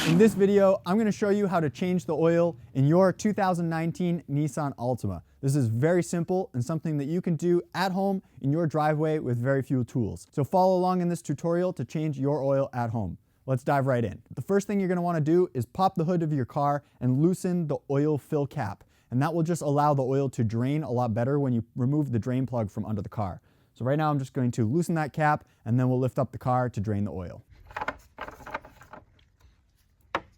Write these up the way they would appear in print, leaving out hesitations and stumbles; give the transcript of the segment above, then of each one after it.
In this video, I'm going to show you how to change the oil in your 2019 Nissan Altima. This is very simple and something that you can do at home in your driveway with very few tools. So follow along in this tutorial to change your oil at home. Let's dive right in. The first thing you're going to want to do is pop the hood of your car and loosen the oil fill cap. And that will just allow the oil to drain a lot better when you remove the drain plug from under the car. So right now I'm just going to loosen that cap and then we'll lift up the car to drain the oil.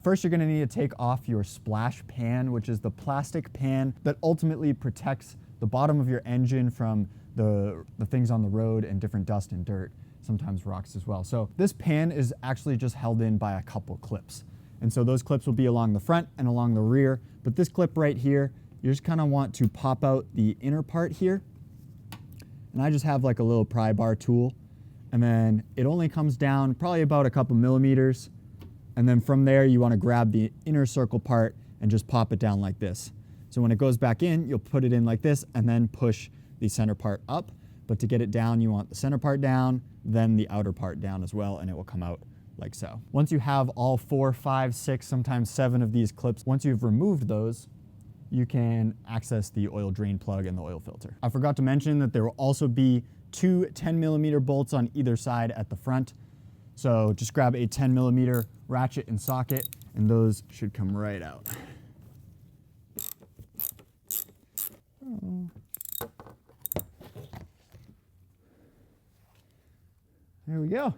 First, you're going to need to take off your splash pan, which is the plastic pan that ultimately protects the bottom of your engine from the things on the road and different dust and dirt, sometimes rocks as well. So this pan is actually just held in by a couple clips. And so those clips will be along the front and along the rear. But this clip right here, you just kind of want to pop out the inner part here. And I just have like a little pry bar tool. And then it only comes down probably about a couple millimeters. And then from there, you want to grab the inner circle part and just pop it down like this. So when it goes back in, you'll put it in like this and then push the center part up. But to get it down, you want the center part down, then the outer part down as well, and it will come out like so. Once you have all 4, 5, 6, sometimes 7 of these clips, once you've removed those, you can access the oil drain plug and the oil filter. I forgot to mention that there will also be 2 10mm bolts on either side at the front. So just grab a 10mm ratchet and socket, and those should come right out. There we go.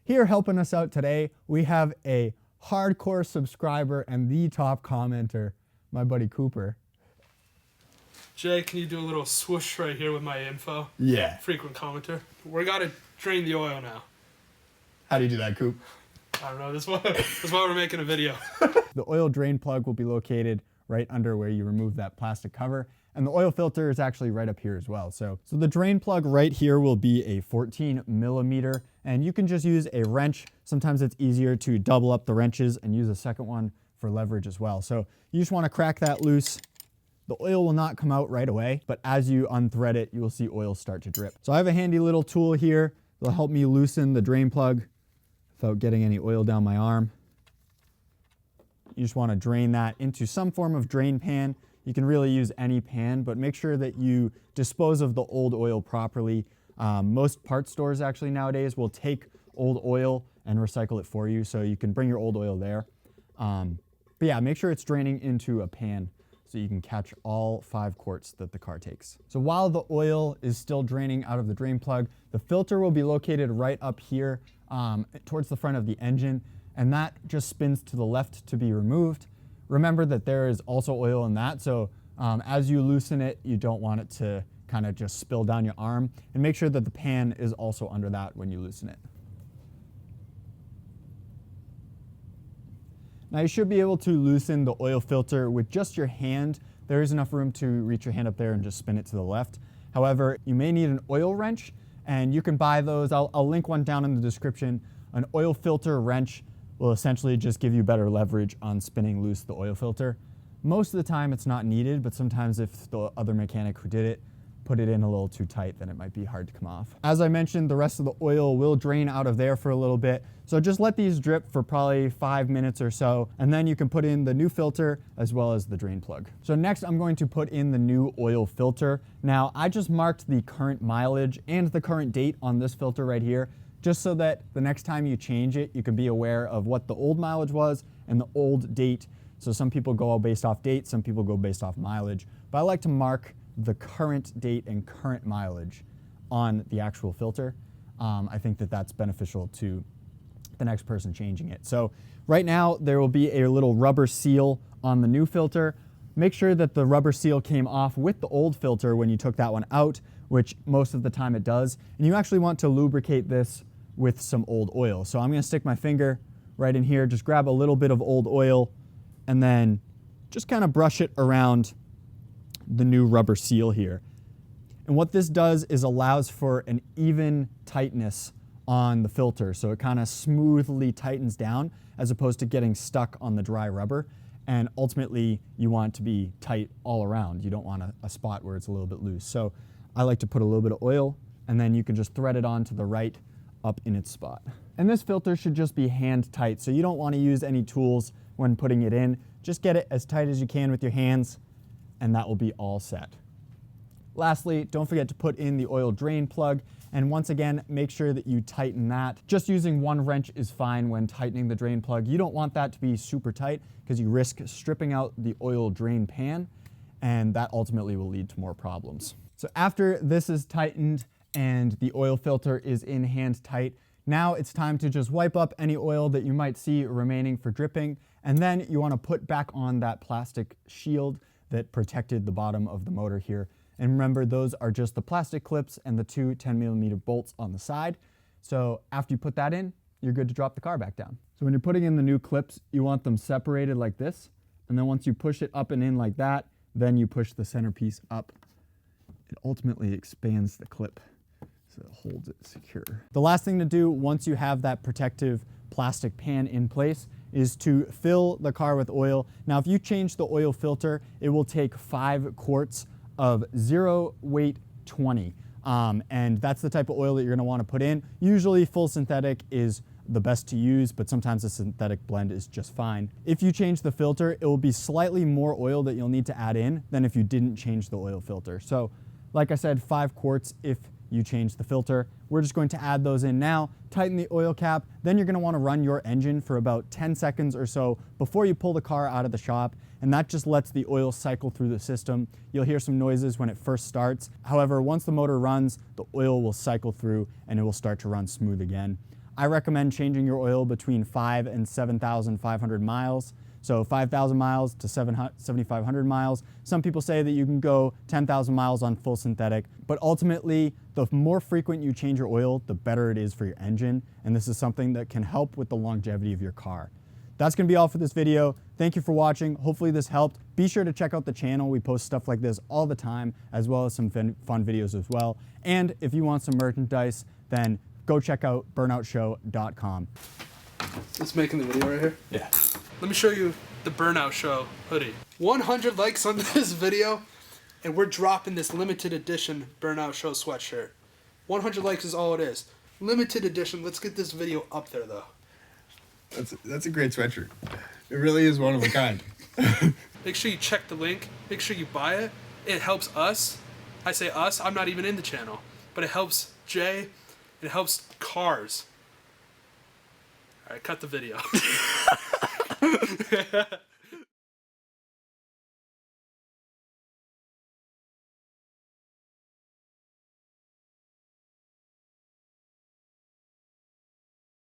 Here helping us out today, we have a hardcore subscriber and the top commenter, my buddy Cooper. Jay, can you do a little swoosh right here with my info? Yeah. Frequent commenter. We gotta drain the oil now. How do you do that, Coop? I don't know. That's why we're making a video. The oil drain plug will be located right under where you remove that plastic cover. And the oil filter is actually right up here as well. So the drain plug right here will be a 14mm, and you can just use a wrench. Sometimes it's easier to double up the wrenches and use a second one for leverage as well. So you just want to crack that loose. The oil will not come out right away, but as you unthread it, you will see oil start to drip. So I have a handy little tool here that'll help me loosen the drain plug without getting any oil down my arm. You just want to drain that into some form of drain pan. You can really use any pan, but make sure that you dispose of the old oil properly. Most parts stores actually nowadays will take old oil and recycle it for you, so you can bring your old oil there. But yeah, make sure it's draining into a pan so you can catch all 5 quarts that the car takes. So while the oil is still draining out of the drain plug, the filter will be located right up here towards the front of the engine, and that just spins to the left to be removed. Remember that there is also oil in that, so as you loosen it, you don't want it to kind of just spill down your arm, and make sure that the pan is also under that when you loosen it. Now you should be able to loosen the oil filter with just your hand. There is enough room to reach your hand up there and just spin it to the left. However, you may need an oil wrench, and you can buy those. I'll link one down in the description. An oil filter wrench will essentially just give you better leverage on spinning loose the oil filter. Most of the time it's not needed, but sometimes if the other mechanic who did it put it in a little too tight, then it might be hard to come off. As I mentioned, the rest of the oil will drain out of there for a little bit. So just let these drip for probably 5 minutes or so, and then you can put in the new filter as well as the drain plug. So next I'm going to put in the new oil filter. Now I just marked the current mileage and the current date on this filter right here, just so that the next time you change it, you can be aware of what the old mileage was and the old date. So some people go based off date, some people go based off mileage, but I like to mark the current date and current mileage on the actual filter. I think that that's beneficial to the next person changing it. So right now there will be a little rubber seal on the new filter. Make sure that the rubber seal came off with the old filter when you took that one out, which most of the time it does. And you actually want to lubricate this with some old oil. So I'm going to stick my finger right in here, just grab a little bit of old oil, and then just kind of brush it around the new rubber seal here. And what this does is allows for an even tightness on the filter. So it kind of smoothly tightens down as opposed to getting stuck on the dry rubber. And ultimately you want it to be tight all around. You don't want a spot where it's a little bit loose. So I like to put a little bit of oil, and then you can just thread it onto the right up in its spot. And this filter should just be hand tight, so you don't want to use any tools when putting it in. Just get it as tight as you can with your hands, and that will be all set. Lastly, don't forget to put in the oil drain plug, and once again, make sure that you tighten that. Just using one wrench is fine when tightening the drain plug. You don't want that to be super tight because you risk stripping out the oil drain pan, and that ultimately will lead to more problems. So after this is tightened and the oil filter is in hand tight, now it's time to just wipe up any oil that you might see remaining for dripping, and then you want to put back on that plastic shield that protected the bottom of the motor here. And remember, those are just the plastic clips and the two 10mm bolts on the side. So after you put that in, you're good to drop the car back down. So when you're putting in the new clips, you want them separated like this. And then once you push it up and in like that, then you push the centerpiece up. It ultimately expands the clip so it holds it secure. The last thing to do once you have that protective plastic pan in place is to fill the car with oil. Now, if you change the oil filter, it will take 5 quarts of 0 weight 20. And that's the type of oil that you're gonna wanna put in. Usually full synthetic is the best to use, but sometimes a synthetic blend is just fine. If you change the filter, it will be slightly more oil that you'll need to add in than if you didn't change the oil filter. So like I said, 5 quarts if you change the filter. We're just going to add those in now, tighten the oil cap, then you're gonna wanna run your engine for about 10 seconds or so before you pull the car out of the shop, and that just lets the oil cycle through the system. You'll hear some noises when it first starts. However, once the motor runs, the oil will cycle through and it will start to run smooth again. I recommend changing your oil between 5 and 7,500 miles. So 5,000 miles to 7,500 miles. Some people say that you can go 10,000 miles on full synthetic, but ultimately, the more frequent you change your oil, the better it is for your engine. And this is something that can help with the longevity of your car. That's gonna be all for this video. Thank you for watching. Hopefully this helped. Be sure to check out the channel. We post stuff like this all the time, as well as some fun videos as well. And if you want some merchandise, then go check out burnoutshow.com. It's making the video right here? Yeah. Let me show you the Burnout Show hoodie. 100 likes on this video, and we're dropping this limited edition Burnout Show sweatshirt. 100 likes is all it is. Limited edition. Let's get this video up there, though. That's a great sweatshirt. It really is one of a kind. Make sure you check the link. Make sure you buy it. It helps us. I say us. I'm not even in the channel. But it helps Jay. It helps cars. All right, cut the video.